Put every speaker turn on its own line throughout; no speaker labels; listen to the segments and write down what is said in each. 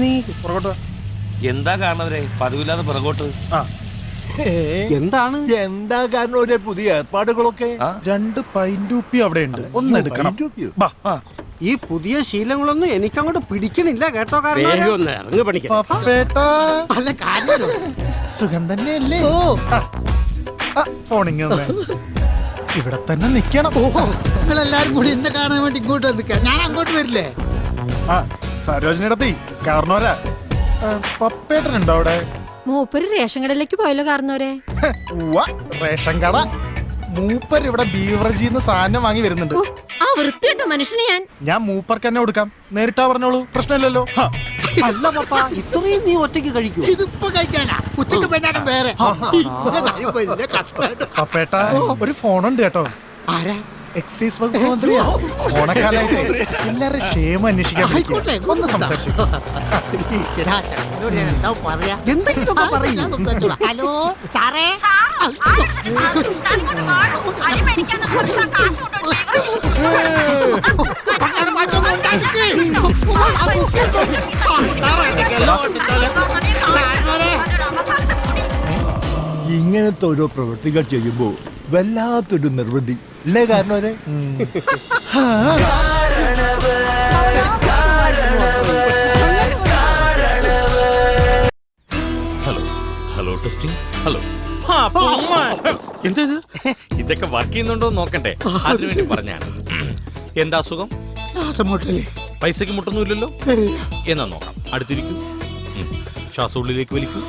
നീ പുറകോട്ട്.
എന്താ കാണവരെ പതിവില്ലാതെ പുറകോട്ട്?
എന്താ കാരണം ഒരു പുതിയ ഏർപ്പാടുകളൊക്കെ?
2 പൈൻറ്റൂപ്പി അവിടെ ഉണ്ട്, ഒന്ന് എടുക്കണം.
ഈ പുതിയ ശീലങ്ങളൊന്നും എനിക്കങ്ങോട്ട് പിടിക്കണില്ല കേട്ടോ.
സുഖം തന്നെയല്ലേ? ഫോണിങ് ഇവിടെ തന്നെ നിക്കണം.
നിങ്ങളെല്ലാരും കൂടി എന്നെ കാണാൻ വേണ്ടി ഇങ്ങോട്ട് നിൽക്കാം, ഞാൻ അങ്ങോട്ട് വരില്ലേ?
സരോജിനിടത്തി കാരണവരാ. പപ്പേട്ടനുണ്ടോ അവിടെ?
മൂപ്പര് റേഷൻ കടയിലേക്ക് പോയല്ലോ കാരണവരെ.
റേഷൻ കട? മൂപ്പർ ഇവിടെ ബീവറേജിന്ന് സാധനം വാങ്ങി വരുന്നുണ്ട്.
ആ വൃത്തിയിട്ട മനുഷ്യനെ
ഞാൻ മൂപ്പർക്ക് തന്നെ കൊടുക്കാം. നേരിട്ടാ പറഞ്ഞോളൂ, പ്രശ്നമില്ലല്ലോ.
അല്ല പപ്പ, ഇത്രയും നീ ഒറ്റയ്ക്ക് കഴിക്കൂ? ഇതിപ്പോ കഴിക്കാനാ, ഉച്ചക്ക് പെണ്ണാനും വേറെ.
പപ്പേട്ട ഒരു ഫോണുണ്ട് കേട്ടോ.
ആരാ?
എക്സൈസ് വകുപ്പ് മന്ത്രിയാ. ഓണക്കാലായിട്ട് എല്ലാവരും ക്ഷേമം അന്വേഷിക്കാൻ ഒന്ന് സംസാരിച്ചു.
എന്തെങ്കിലും പറയൂ. ഹലോ സാറേ,
ഇങ്ങനത്തെ ഓരോ പ്രവൃത്തികൾ ചെയ്യുമ്പോ വല്ലാത്തൊരു നിർവൃതി അല്ലേ കാരണവരെ?
Hello hello testing. ഹലോ. എന്തത്? ഇതൊക്കെ വർക്ക് ചെയ്യുന്നുണ്ടോ നോക്കട്ടെ, അതിനുവേണ്ടി പറഞ്ഞാണ്. എന്താ അസുഖം? പൈസക്ക് മുട്ടൊന്നുമില്ലല്ലോ. എന്നാ നോക്കാം. അടുത്തിരിക്കൂ. ശ്വാസം ഉള്ളിലേക്ക് വലിക്കൂ,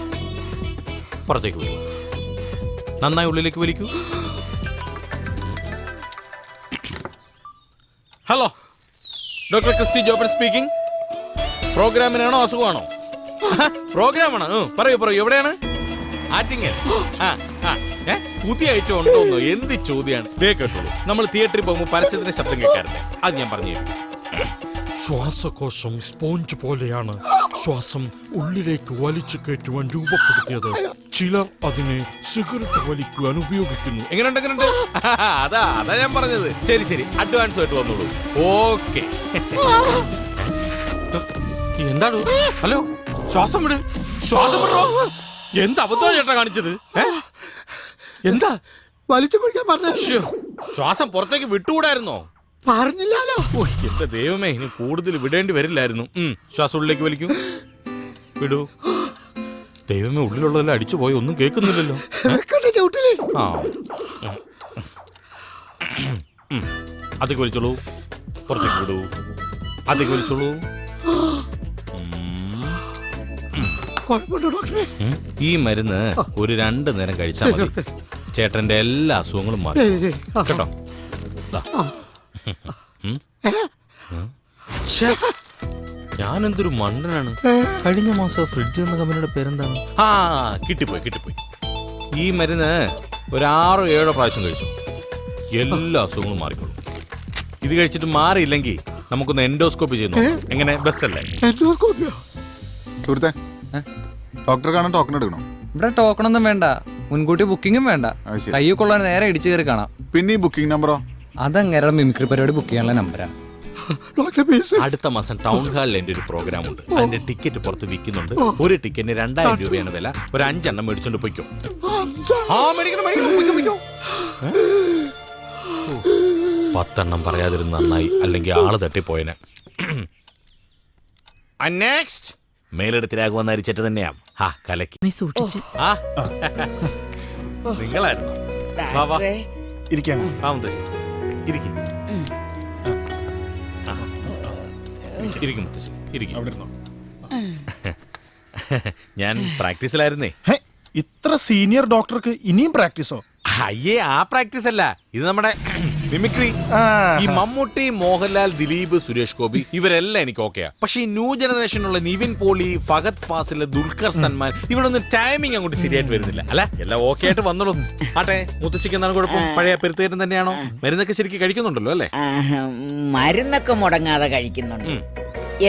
പുറത്തേക്ക് വരൂ. നന്നായി ഉള്ളിലേക്ക് വലിക്കൂ. Hello, doctor Christy Joban speaking. പ്രോഗ്രാമിനാണോ അസുഖമാണോ? പ്രോഗ്രാമാണ്. പറയൂ പറയൂ, എവിടെയാണ്? ആറ്റിങ്ങൽ. പുതിയ ഐറ്റം ഉണ്ടോന്നോ? എന്ത് ചോദ്യമാണ്? ദേ കേട്ടോളൂ, നമ്മൾ തിയേറ്ററിൽ പോകുമ്പോൾ പരസ്യത്തിന് ശബ്ദം കേൾക്കാറില്ലേ? അത് ഞാൻ പറഞ്ഞു തരും.
ശ്വാസകോശം സ്പോഞ്ച് പോലെയാണ്. ശ്വാസം ഉള്ളിലേക്ക് വലിച്ചു കയറ്റുവാൻ രൂപപ്പെടുത്തിയത്. ചിലർ അതിനെ സിഗരറ്റ് വലിക്കുവാൻ ഉപയോഗിക്കുന്നു.
എങ്ങനെയുണ്ട്? അതാ ഞാൻ പറഞ്ഞത്. ശരി ശരി, അഡ്വാൻസ് ആയിട്ട് വന്നോളൂ. ഓക്കെ. എന്താണ്? ഹലോ, ശ്വാസം വിട്. ശ്വാസം വിടോ. എന്താ അബദ്ധം ചേട്ടാ കാണിച്ചത്? എന്താ
വലിച്ചു പിടിക്കാൻ പറഞ്ഞ?
ശ്വാസം പുറത്തേക്ക് വിട്ടുകൂടായിരുന്നോ?
പറഞ്ഞില്ലാലോ.
എന്റെ ദൈവമേ, ഇനി കൂടുതൽ വിടേണ്ടി വരില്ലായിരുന്നു. ശ്വാസം ഉള്ളിലേക്ക് വലിക്കൂ, വിടൂ. ദൈവമേ, ഉള്ളിലുള്ളതെല്ലാം അടിച്ചു പോയി, ഒന്നും കേൾക്കുന്നില്ലല്ലോ. ആ, അതേക്ക് വലിച്ചോളൂ, പുറത്തേക്ക് വിടൂ. അതേക്ക് വലിച്ചോളൂ. ഈ മരുന്ന് ഒരു 2 നേരം കഴിച്ചാൽ മതി. ചേട്ടന്റെ എല്ലാ അസുഖങ്ങളും മാറി കേട്ടോ. ഞാനെന്തൊരു മണ്ടനാണ്. കഴിഞ്ഞ മാസം ഫ്രിഡ്ജ് എന്ന കമ്പനിയുടെ പേരെന്താണ്? കിട്ടിപ്പോയി. ഈ മരുന്ന് ഒരു 6-7 പ്രാവശ്യം കഴിച്ചു. എല്ലാ അസുഖങ്ങളും മാറിക്കോളും. ഇത് കഴിച്ചിട്ട് മാറിയില്ലെങ്കിൽ നമുക്കൊന്ന് എൻഡോസ്കോപ്പി ചെയ്യുന്നു. എങ്ങനെ? ബെസ്റ്റ് അല്ലേ?
സുഹൃത്തെ, ഡോക്ടറെ കാണാൻ ടോക്കൺ എടുക്കണോ?
ഇവിടെ ടോക്കൺ ഒന്നും വേണ്ട, മുൻകൂട്ടി ബുക്കിംഗും വേണ്ട. കയ്യിൽ കൊള്ളാൻ നേരെ ഇടിച്ചു കയറി കാണാം.
പിന്നെ ഈ ബുക്കിംഗ് നമ്പറോ?
അതങ്ങനെ മിമിക്രി പരിപാടി ബുക്ക് ചെയ്യാനുള്ള നമ്പരാ.
അടുത്ത മാസം ടൗൺ ഹാളിൽ എന്റെ ഒരു പ്രോഗ്രാം ഉണ്ട്. അതിന്റെ ടിക്കറ്റ് പുറത്ത് വിൽക്കുന്നുണ്ട്. ഒരു ടിക്കറ്റിന് 2000 രൂപയാണ് വില. ഒരു 5 എണ്ണം മേടിച്ചോണ്ട് പോയിക്കോ. 10 എണ്ണം പറയാതിരുന്ന് നന്നായി, അല്ലെങ്കിൽ ആള് തട്ടിപ്പോയനെ. നെക്സ്റ്റ് മേലെടുത്തിരാകുവന്ന അരിച്ചറ്റ് തന്നെയാ. കലക്കി നിങ്ങളായിരുന്നു. ഞാൻ പ്രാക്ടീസിലായിരുന്നേ.
ഇത്ര സീനിയർ ഡോക്ടർക്ക് ഇനിയും പ്രാക്ടീസോ?
അയ്യേ, ആ പ്രാക്ടീസ് അല്ല, ഇത് നമ്മുടെ മിമിക്രി. ഈ മമ്മൂട്ടി, മോഹൻലാൽ, ദിലീപ്, സുരേഷ് ഗോപി ഇവരെല്ലാം എനിക്ക് ഓക്കെയാ. പക്ഷെ ഈ ന്യൂ ജനറേഷനുള്ള നിവിൻ പോളി, ഫഹദ് ഫാസിൽ, ദുൽഖർ സൽമാൻ ഇവരൊന്നും ടൈമിംഗ് അങ്ങോട്ട് ശരിയായിട്ട് വരുന്നില്ല. അല്ല, എല്ലാം ഓക്കെ ആയിട്ട് വന്നോളൂ. ആട്ടെ, മുത്തശ്ശിക്ക് എന്താണ് കുഴപ്പം? പഴയ പെരുത്തേറ്റം തന്നെയാണോ? മരുന്നൊക്കെ ശരിക്കും കഴിക്കുന്നുണ്ടല്ലോ അല്ലേ?
മരുന്നൊക്കെ മുടങ്ങാതെ കഴിക്കുന്നുണ്ട്,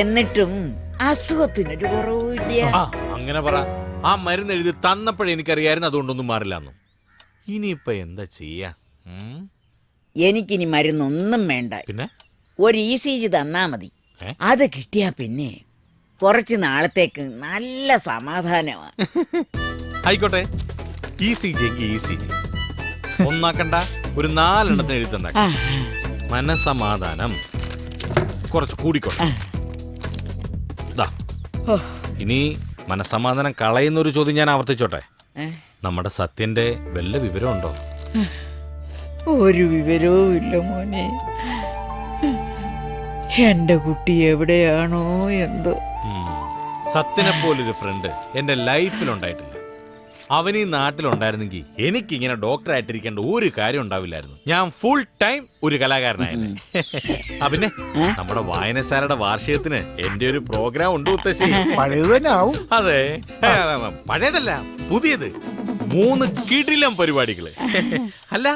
എന്നിട്ടും അസുഖത്തിനൊരു കുറവില്ല.
അങ്ങനെ പറ. ആ മരുന്ന് എഴുതി തന്നപ്പോഴേ എനിക്കറിയായിരുന്നു അതുകൊണ്ടൊന്നും മാറില്ലാന്നു. ഇനിയിപ്പൊ എന്താ ചെയ്യാ?
എനിക്കിനി മരുന്നൊന്നും വേണ്ട.
പിന്നെ
ഒരു ECG തന്നാ മതി. അത് കിട്ടിയാ പിന്നെ കുറച്ച് നാളത്തേക്ക് നല്ല സമാധാനമാണ്.
ആയിക്കോട്ടെ, ECG എങ്കിൽ ECG ഒന്നാക്കണ്ട, ഒരു 4 എണ്ണത്തിന് എഴുതി തന്നാ മനസമാധാനം കുറച്ച് കൂടിക്കോട്ടെ. ദാ, ഇനി മനസമാധാനം കളയുന്ന ഒരു ചോദ്യം ഞാൻ ആവർത്തിച്ചോട്ടെ. നമ്മുടെ സത്യന്റെ വല്ല വിവരമുണ്ടോ?
ഒരു വിവരവും ഇല്ല മോനെ. എന്റെ കുട്ടി എവിടെയാണോ എന്തോ.
സത്യനെ പോലൊരു ഫ്രണ്ട് എന്റെ ലൈഫിലുണ്ടായിട്ടില്ല. അവൻ ഈ നാട്ടിലുണ്ടായിരുന്നെങ്കിൽ എനിക്കിങ്ങനെ ഡോക്ടറായിട്ടിരിക്കേണ്ട ഒരു കാര്യം ഉണ്ടാവില്ലായിരുന്നു. ഞാൻ ഫുൾ ടൈം ഒരു കലാകാരനായിരുന്നു. പിന്നെ നമ്മുടെ വായനശാലയുടെ വാർഷികത്തിന് എന്റെ ഒരു പ്രോഗ്രാം ഉണ്ട് മുത്തശ്ശി.
പഴയത് തന്നെ ആവും.
അതെ, പഴയതല്ല, പുതിയത്. 3 കിടിലം പരിപാടികള്. അല്ല,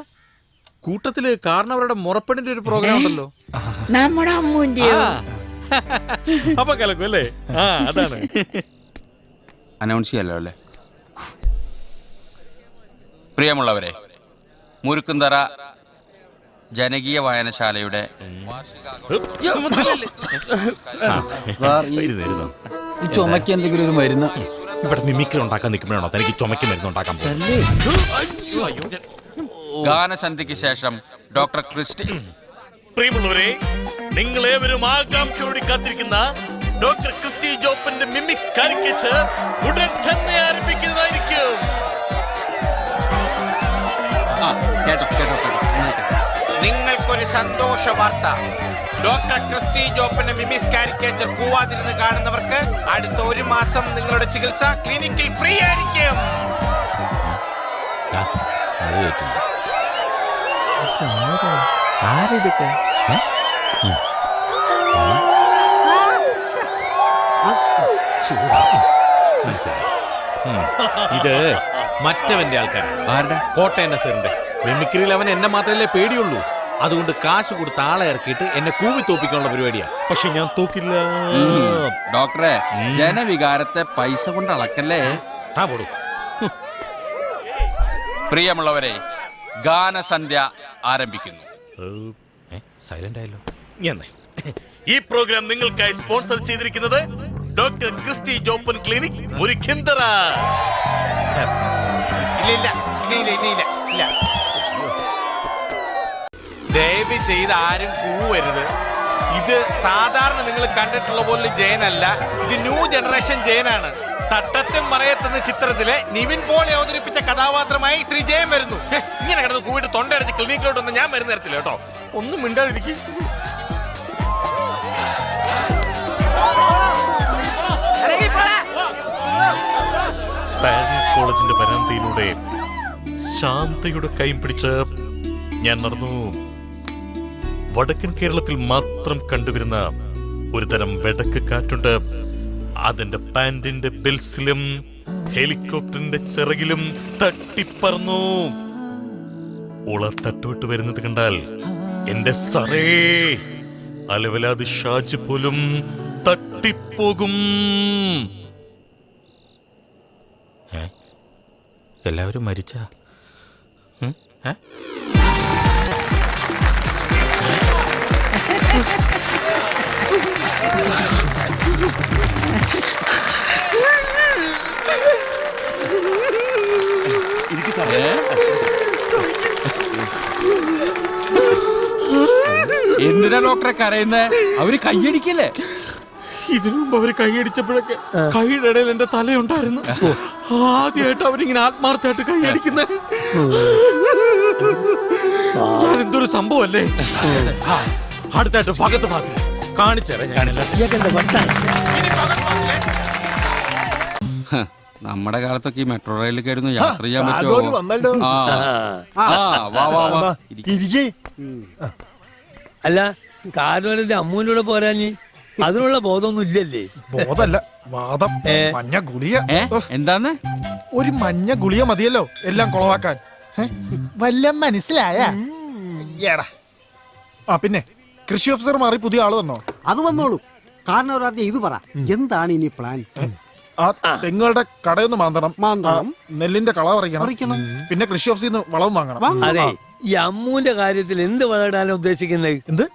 കൂട്ടത്തില് കാരണവരുടെ മുറപ്പെണ്ണിന്റെ ഒരു പ്രോഗ്രാം ഉണ്ടല്ലോ.
നമ്മുടെ അമ്മൂന്റെയോ?
അപ്പൊ കലക്കും അല്ലേ? അതാണ്.
അനൗൺസ് ചെയ്യാലോ അല്ലേ? പ്രിയമുള്ളവരെ, മുരുക്കുന്തറ ജനകീയ വായനശാലയുടെ
ഈ ചുമക്ക് എന്തെങ്കിലും ഒരു മരുന്ന്
ഇവിടെ മിമിക്രി ഉണ്ടാക്കാൻ നിൽക്കുമ്പോഴാണോ തനിക്ക് ചുമക്ക് മരുന്ന് ഉണ്ടാക്കാൻ പോകുന്നത്?
ഗാനസന്ധ്യയ്ക്ക് ശേഷം ഡോക്ടർ ക്രിസ്റ്റി.
പ്രിയമുള്ളവരെ, നിങ്ങളേവരും ആകാംക്ഷയോടെ കാത്തിരിക്കുന്ന ഡോക്ടർ ക്രിസ്റ്റി ജോപ്പന്റെ മിമിക്സ് കാരിക്കേച്ചർ ഉടൻ തന്നെ ആരംഭിക്കുന്നതായിരിക്കും. നിങ്ങൾക്കൊരു സന്തോഷ വാർത്ത. ഡോക്ടർ ക്രിസ്റ്റി ജോപ്പന്റെ മിമിക്സ് കാരിക്കേച്ചർ കൂവാതിരുന്ന് കാണുന്നവർക്ക് അടുത്ത 1 മാസം നിങ്ങളുടെ ചികിത്സ ക്ലിനിക്കിൽ ഫ്രീ ആയിരിക്കും.
ആരിതൊക്കെ?
ഇത് മറ്റവന്റെ ആൾക്കാരാണ്.
ആരുടെ?
കോട്ടയം നസീറിന്റെ. മിമിക്രിയിൽ അവൻ എന്നെ മാത്രമല്ലേ പേടിയുള്ളൂ. അതുകൊണ്ട് കാശ് കൊടുത്ത് ആളെ ഇറക്കിയിട്ട് എന്നെ കൂവി തോപ്പിക്കാനുള്ള പരിപാടിയാ. പക്ഷെ ഞാൻ തോക്കില്ല.
ഡോക്ടറെ, ജനവികാരത്തെ പൈസ കൊണ്ട് അളക്കല്ലേ. പ്രിയമുള്ളവരെ, ഗാനസന്ധ്യ ആരംഭിക്കുന്നു.
സൈലന്റ് ആയല്ലോ. ഈ പ്രോഗ്രാം നിങ്ങൾക്കായി സ്പോൺസർ ചെയ്തിരിക്കുന്നത് ഡോക്ടർ ക്രിസ്റ്റി ജോപ്പൻ ക്ലിനിക് മുരുഖിന്തറ. ദയവ് ചെയ്ത് ആരും കൂവരുത്. ഇത് സാധാരണ നിങ്ങൾ കണ്ടിട്ടുള്ള പോലെ ജയനല്ല, ഇത് ന്യൂ ജനറേഷൻ ജയനാണ്. തട്ടത്തും മറയത്തെന്ന ചിത്രത്തിലെ നിവിൻ പോളി അവതരിപ്പിച്ച കഥാപാത്രമായി ശ്രീ ജയൻ വരുന്നു. ഇങ്ങനെ കിടന്ന് കൂവിട്ട് തൊണ്ടയടിച്ച് ക്ലിനിക്കിലോട്ടൊന്നും ഞാൻ വരുന്ന തരത്തില്ല കേട്ടോ. ഒന്നും മിണ്ടാതിരിക്കും. കോളേജിന്റെ വരാന്തയിലൂടെ ശാന്തയുടെ കൈയും പിടിച്ച് ഞാൻ നടന്നു. വടക്കൻ കേരളത്തിൽ മാത്രം കണ്ടുവരുന്ന ഒരു തരം വെടക്ക് കാറ്റുണ്ട്. അതിന്റെ പാന്റിന്റെ ബെൽസിലും ഹെലികോപ്റ്ററിന്റെ ചിറകിലും തട്ടിപ്പറന്നു. ഉള തട്ടുവിട്ട് വരുന്നത് കണ്ടാൽ എന്റെ സറേ അലവലാത് ഷാജി പോലും തട്ടിപ്പോകും. എല്ലാവരും മരിച്ച
എന്തിനാ ഡോക്ടറെ കരയുന്നേ? അവര് കൈയടിക്കല്ലേ?
ഇതിനു മുമ്പ് അവര് കൈയടിച്ചപ്പോഴൊക്കെ കൈയുടെ ഇടയിൽ എന്റെ തലയുണ്ടായിരുന്നു. ആദ്യമായിട്ട് അവരിങ്ങനെ ആത്മാർത്ഥമായിട്ട് കൈയടിക്കുന്നത്. എന്തൊരു സംഭവല്ലേ. അടുത്തായിട്ട് ഫഹദ് ഫാസിൽ കാണിച്ചേരാ.
നമ്മുടെ കാലത്തൊക്കെ ഈ മെട്രോ റെയിലൊക്കെ ആയിരുന്നു യാത്ര ചെയ്യാൻ പറ്റുമോ?
അല്ല, കാരണം അമ്മൂന്റെ കൂടെ പോരാഞ്ഞ് അതിനുള്ള ബോധമൊന്നും ഇല്ലല്ലേ?
ബോധല്ല, വാദം. മഞ്ഞ ഗുളിയ.
എന്താന്ന്?
ഒരു മഞ്ഞ ഗുളിയ മതിയല്ലോ എല്ലാം കുളവാക്കാൻ. വല്ല മനസ്സിലായ? പിന്നെ കൃഷി ഓഫീസർ മാറി പുതിയ ആള് വന്നോ?
അത് വന്നോളൂ. കാരണം ഒരാദ്യം ഇത് പറ, എന്താണ് ഇനി പ്ലാൻ?
ആ തെങ്ങുകളുടെ കടയൊന്ന് മാന്തണം, നെല്ലിന്റെ കള
പറിക്കണം,
പിന്നെ കൃഷി ഓഫീസിൽ നിന്ന് വളവും വാങ്ങണം.
അതെ, ഈ അമ്മൂന്റെ കാര്യത്തിൽ എന്ത് വളരാനാണ് ഉദ്ദേശിക്കുന്നത്?
എന്ത്?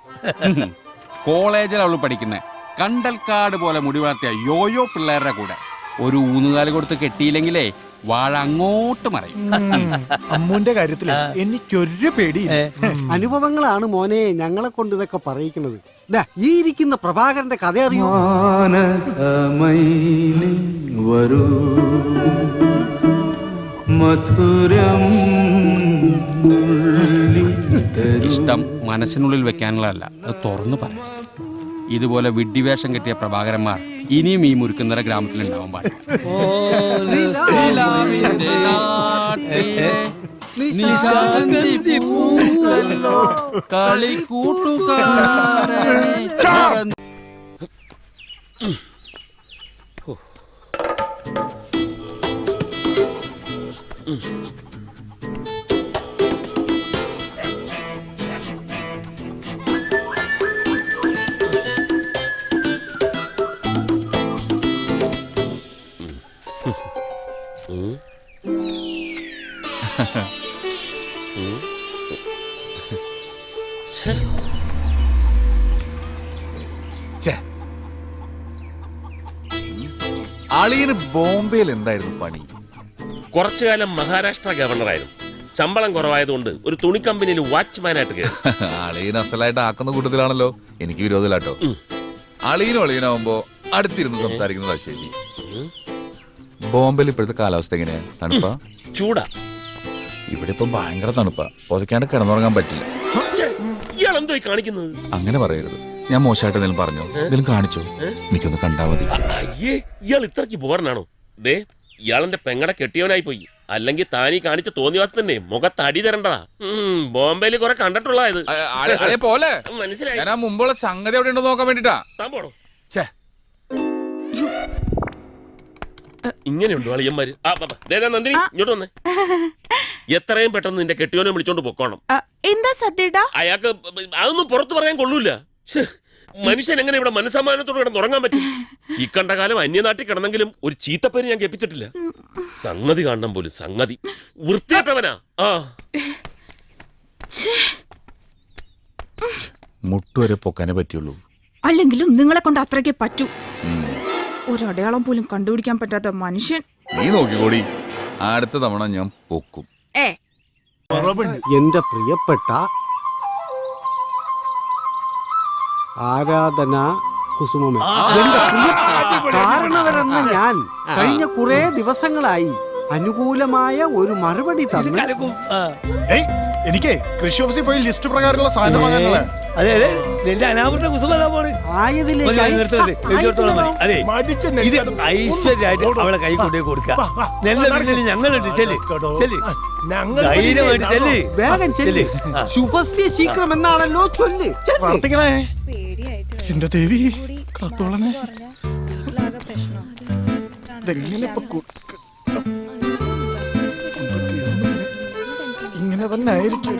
കോളേജിൽ അവള് പഠിക്കുന്നേ. കണ്ടൽക്കാട് പോലെ മുടി വളർത്തിയ യോയോ പിള്ളേരുടെ കൂടെ ഒരു ഊന്നുകാല് കൊടുത്ത് കെട്ടിയില്ലെങ്കിലേ വാഴ അങ്ങോട്ട് മറയും.
അമ്മൂന്റെ കാര്യത്തില് എനിക്കൊരു പേടിയില്ല.
അനുഭവങ്ങളാണ് മോനെ ഞങ്ങളെ കൊണ്ട് ഇതൊക്കെ പറയിക്കുന്നത്. ദാ, ഈ ഇരിക്കുന്ന പ്രഭാകരന്റെ കഥ അറിയോ?
ഇഷ്ടം മനസ്സിനുള്ളിൽ വെക്കാനുള്ളതല്ല, അത് തുറന്നു പറയാം. ഇതുപോലെ വിഡ്ഢിവേഷം കെട്ടിയ പ്രഭാകരന്മാർ ഇനിയും ഈ മുരുക്കുന്നര ഗ്രാമത്തിലുണ്ടാവാൻ പാടില്ല.
അളിയന് ബോംബെയിൽ എന്തായിരുന്നു പണി?
കുറച്ചു കാലം മഹാരാഷ്ട്ര ഗവർണറായിരുന്നു. ശമ്പളം കുറവായതുകൊണ്ട് ഒരു തുണി കമ്പനിയിൽ വാച്ച്മാനായിട്ട് കയറി.
അളിയൻ അസലായിട്ട് ആക്കുന്ന കൂട്ടത്തിലാണല്ലോ. എനിക്ക് വിരോധമില്ലാട്ടോ. അളിയനും അളിയനാവുമ്പോ അടുത്തിരുന്ന് സംസാരിക്കുന്നതാ ശരി. ബോംബെയിൽ ഇപ്പോഴത്തെ കാലാവസ്ഥ എങ്ങനെയാ? തണുപ്പാ
ചൂടാ?
ഇവിടെ ഇപ്പം ഭയങ്കര തണുപ്പാ. പൊതയ്ക്കാണ്ട് കിടന്നുറങ്ങാൻ പറ്റില്ല.
ഇയാൾ എന്തോ കാണിക്കുന്നത്?
അങ്ങനെ പറയരുത്. ഞാൻ മോശമായിട്ട് എന്തെങ്കിലും പറഞ്ഞോ? എന്തെങ്കിലും കാണിച്ചോ? എനിക്കൊന്ന് കണ്ടാ മതി.
അയ്യേ, ഇയാൾ ഇത്രക്ക് ബോറനാണോ? ദേ, ഇയാളെന്റെ പെങ്ങടെ കെട്ടിയവനായി പോയി. അല്ലെങ്കിൽ താനീ കാണിച്ച തോന്നിവാസം തന്നെ മുഖത്ത് അടി തരണ്ടതാ. ബോംബെയിൽ കുറെ കണ്ടിട്ടുള്ളതായത്
പോലെ
മനസ്സിലായി.
ഞാൻ മുമ്പുള്ള സംഗതി അവിടെ ഉണ്ടോ നോക്കാൻ വേണ്ടിട്ടാ.
താൻ പോണോ? ഇങ്ങനെയുണ്ടോ അളിയന്മാര്? നന്ദിനി, ഇങ്ങോട്ട് വന്നേ. എത്രയും പെട്ടെന്ന് നിന്റെ കെട്ടിയോനെ വിളിച്ചോണ്ട് പൊക്കോണം.
എന്താ സത്യടാ?
അയാൾക്ക് അതൊന്നും പുറത്തു പറയാൻ കൊള്ളൂല. മനുഷ്യൻ എങ്ങനെ ഇവിടെ മനസ്സമാനത്തോട് കിടന്ന് ഉറങ്ങാൻ പറ്റും? ഈ കണ്ട കാലം അന്യനാട്ടിൽ കിടന്നെങ്കിലും ഒരു ചീത്തപ്പേര് ഞാൻ കേൾപ്പിച്ചിട്ടില്ല. സംഗതി കാണണം പോലും. സംഗതി വൃത്തിയായിട്ടവനാ.
മുട്ടുവരെ പൊക്കാനേ പറ്റുള്ളൂ.
അല്ലെങ്കിലും നിങ്ങളെ കൊണ്ട് അത്രയ്ക്ക് പറ്റൂ. ഒരടയാളം പോലും കണ്ടുപിടിക്കാൻ പറ്റാത്ത മനുഷ്യൻ.
നീ നോക്കിക്കോടി, അടുത്ത തവണ ഞാൻ പൊക്കും.
എന്റെ പ്രിയപ്പെട്ട ആരാധന കുസുമമേ, എന്റെ കാരണവരെന്ന ഞാൻ കഴിഞ്ഞ കുറെ ദിവസങ്ങളായി അനുകൂലമായ ഒരു മറുപടി തന്നു.
എനിക്ക് കൃഷി ഓഫീസിൽ പോയി ലിസ്റ്റ് പ്രകാരമുള്ള സാധനം വാങ്ങാനുള്ള
നിന്റെ അനാവൃത കുസുമതാ പോണ്. ഐശ്വര്യായിട്ട് അവളെ കൈ കൊണ്ടേ കൊടുക്ക. ഞങ്ങളുണ്ട്.
വേഗം ചെല്ല്. ശുഭസ്യ ശീഘ്രം എന്നാണല്ലോ ചൊല്ല്.
പ്രാർത്ഥിക്കണേ എന്റെ ദേവി, കാത്തോളണേ. ഇങ്ങനെ തന്നെ ആയിരിക്കും.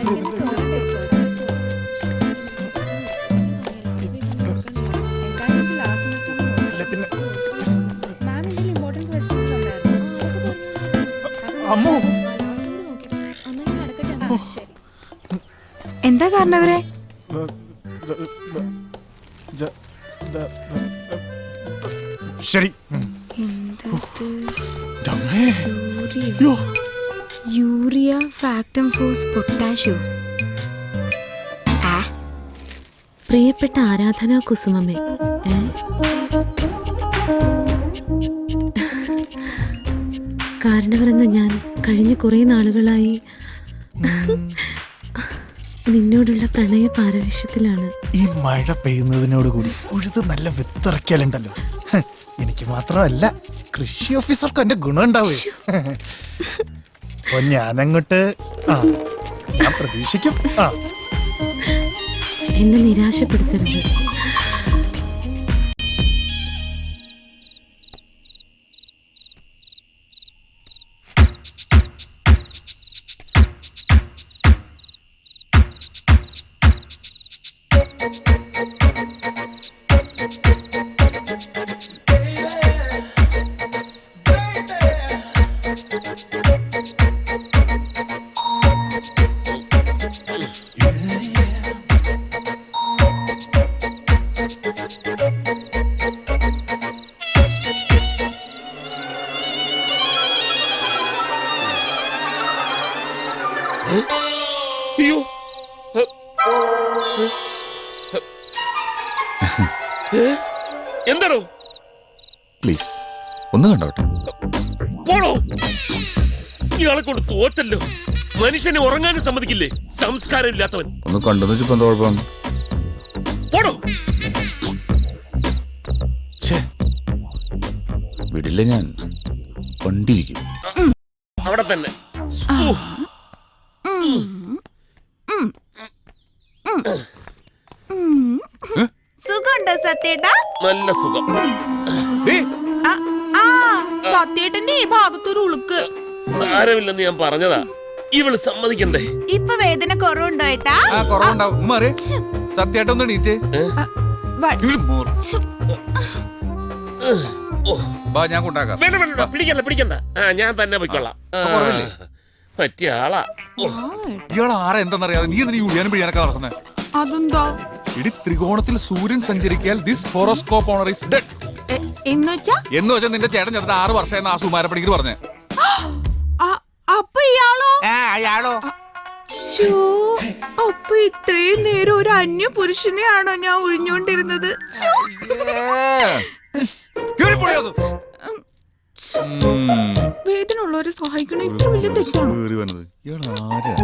എന്താ കാരണവരെ?
ശരി.
യൂറിയ, ഫാക്ടം ഫോസ്, പൊട്ടാഷ്യോ. പ്രിയപ്പെട്ട ആരാധന കുസുമമേ, കാരണവരെന്ന് ഞാൻ കഴിഞ്ഞ കുറെ നാളുകളായി നിന്നോടുള്ള പ്രണയ പാരവശ്യത്തിലാണ്.
ഈ മഴ പെയ്യുന്നതിനോട് കൂടി ഉഴുത് നല്ല വിത്തിറക്കിയാലുണ്ടല്ലോ. എനിക്ക് മാത്രമല്ല, കൃഷി ഓഫീസർക്കും എന്റെ ഗുണം ഉണ്ടാവേ. അപ്പൊ ഞാനങ്ങോട്ട് ഞാൻ പ്രതീക്ഷിക്കും.
എന്നെ നിരാശപ്പെടുത്തരുത്.
അയ്യോ എന്താണോ?
പ്ലീസ് ഒന്ന് കണ്ടോട്ടെ.
പോണോ? ഇയാളെ കൊണ്ട് തോറ്റല്ലോ. മനുഷ്യനെ ഉറങ്ങാനും സമ്മതിക്കില്ലേ? സംസ്കാരം ഇല്ലാത്തവൻ.
ഒന്ന് കണ്ടെന്ന് വെച്ചപ്പോ എന്താ കുഴപ്പം?
പോണോ?
വിടില്ല ഞാൻ, കണ്ടിരിക്കും.
അവിടെ തന്നെ.
സുഖമുണ്ടോ സത്യേട്ടാ?
നല്ല സുഖം.
സത്യേട്ടന്റെ ഈ ഭാഗത്തൊരു ഉളുക്ക്.
സാരമില്ലെന്ന് ഞാൻ പറഞ്ഞതാ. ഇവള് സമ്മതിക്കണ്ടേ?
ഇപ്പൊ വേദന കുറവുണ്ടോ ഏട്ടാ?
കുറവുണ്ടാവും. സത്യമായിട്ടൊന്ന് എണീറ്റ് ഞാൻ കൊണ്ടാക്കാം.
വേണ്ട വേണ്ട, പിടിക്കണ്ട പിടിക്കണ്ട. ഞാൻ തന്നെ പോയിക്കൊള്ളാം. പറ്റിയ ആളാ.
ഇയാൾ ആരാ എന്താണെന്നറിയാതെ നീ എന്തിനാ യൂണിയനും പിടിയാനൊക്കെ നടക്കുന്നത്?
അതെന്താ?
ഇടി ത്രികോണത്തിൽ സൂര്യൻ സഞ്ചരിക്കാൻ this horoscope owner is dead.
എന്ന്
വെച്ചാ നിന്റെ ചേട്ടൻ ചെറുത് 6 വർഷം ആ സുമാരപ്പണിക്ക് പറഞ്ഞേ.
അപ്പൊ ഇയാളോ?
അയാളോ?
അപ്പൊ ഇത്രയും നേരം ഒരു അന്യ പുരുഷനെയാണോ ഞാൻ ഒഴിഞ്ഞോണ്ടിരുന്നത്?
വേദന
ഉള്ളവരെ സഹായിക്കണം ഇത്ര വലിയ തെറ്റാണോ?
ഇയാൾ ആരാ?